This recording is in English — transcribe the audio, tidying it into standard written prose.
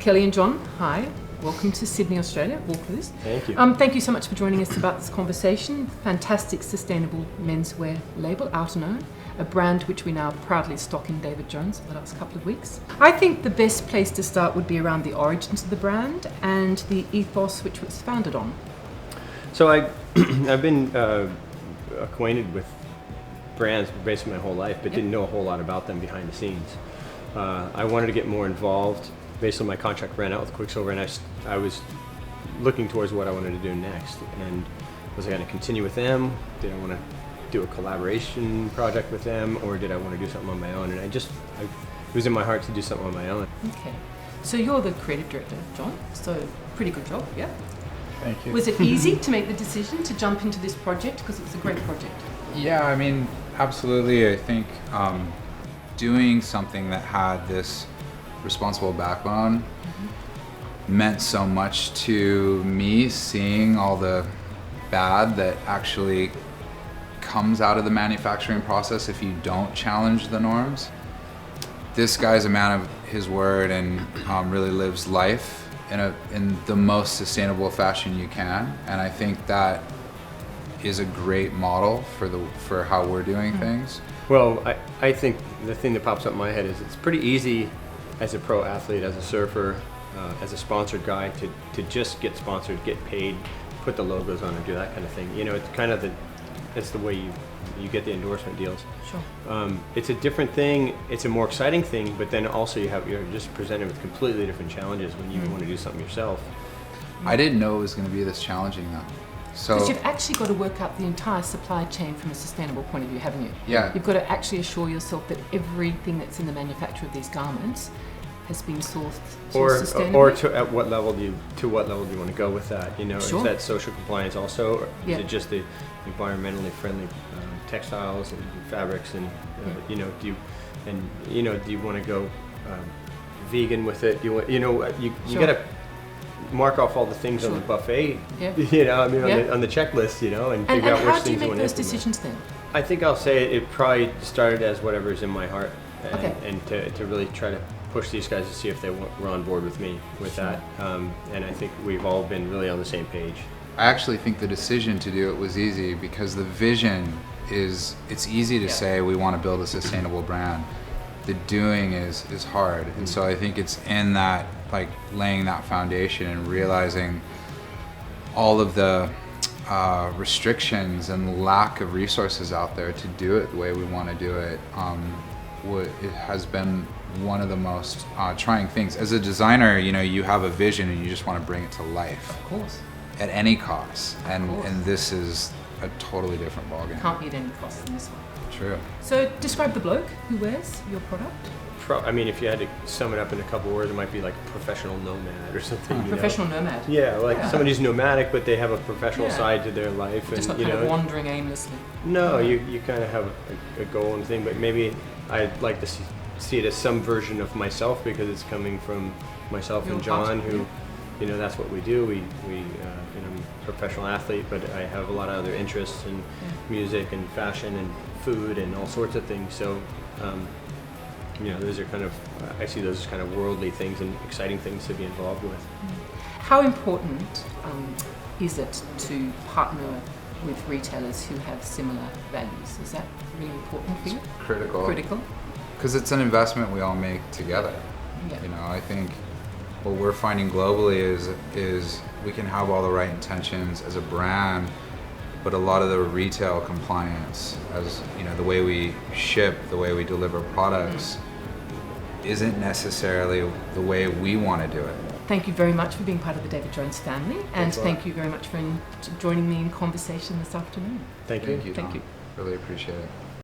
Kelly and John, hi. Welcome to Sydney, Australia, Walkers. Thank you. Thank you so much for joining us about this conversation. Fantastic sustainable menswear label, Outerknown, a brand which we now proudly stock in David Jones for the last couple of weeks. I think the best place to start would be around the origins of the brand and the ethos which it was founded on. So I've been acquainted with brands basically my whole life, but didn't know a whole lot about them behind the scenes. I wanted to get more involved. Basically, my contract ran out with Quicksilver, and I was looking towards what I wanted to do next. And was I going to continue with them? Did I want to do a collaboration project with them, or did I want to do something on my own? And it was in my heart to do something on my own. Okay, so you're the creative director, John. So pretty good job, yeah. Thank you. Was it easy to make the decision to jump into this project because it was a great project? Yeah, I mean, absolutely. I think doing something that had this responsible backbone meant so much to me, seeing all the bad that actually comes out of the manufacturing process if you don't challenge the norms. This guy's a man of his word and really lives life in the most sustainable fashion you can, and I think that is a great model for how we're doing things. Well, I think the thing that pops up in my head is it's pretty easy as a pro athlete, as a surfer, as a sponsored guy to just get sponsored, get paid, put the logos on and do that kind of thing. You know, it's kind of it's the way you get the endorsement deals. Sure. It's a different thing, it's a more exciting thing, but then also you're just presented with completely different challenges when you want to do something yourself. I didn't know it was going to be this challenging though. Because you've actually got to work out the entire supply chain from a sustainable point of view, haven't you? Yeah. You've got to actually assure yourself that everything that's in the manufacture of these garments has been sourced sustainably. Or to what level do you want to go with that? You know, Sure. Is that social compliance also, or Yeah. is it just the environmentally friendly textiles and fabrics? And you know, do you want to go vegan with it? You Sure. got to mark off all the things on the buffet. Yeah. You know, I mean, Yeah. on the checklist. You know, and And figure out which how do you things you make want to those implement. decisions then? I think I'll say it probably started as whatever's in my heart, Okay. and to really try to push these guys to see if they were on board with me with that. And I think we've all been really on the same page. I actually think the decision to do it was easy because the vision it's easy to say we want to build a sustainable brand. The doing is hard. And so I think it's in that, like, laying that foundation and realizing all of the restrictions and lack of resources out there to do it the way we want to do it. It has been one of the most trying things. As a designer, you know, you have a vision and you just want to bring it to life. Of course. At any cost. And course. this is a totally different ballgame. Can't be at any cost in this one. True. So describe the bloke who wears your product. I mean, if you had to sum it up in a couple words, it might be like professional nomad or something. You know? Professional nomad. Yeah, like somebody who's nomadic, but they have a professional side to their life, Just and not kind of wandering aimlessly. No, you kind of have a goal and thing, but maybe I'd like to see it as some version of myself because it's coming from myself and John, who, you know, that's what we do. We you know, I'm a professional athlete, but I have a lot of other interests in music and fashion and food and all sorts of things. So, you know, those are kind of, I see those as kind of worldly things and exciting things to be involved with. How important is it to partner with retailers who have similar values? Is that really important for you? Critical. Critical? Because it's an investment we all make together. Yeah. You know, I think what we're finding globally is we can have all the right intentions as a brand, but a lot of the retail compliance, as you know, the way we ship, the way we deliver products, isn't necessarily the way we want to do it. Thank you very much for being part of the David Jones family, and Thanks a lot. thank you very much for joining me in conversation this afternoon. Thank you. Thank you. Thank Donna. you. Really appreciate it.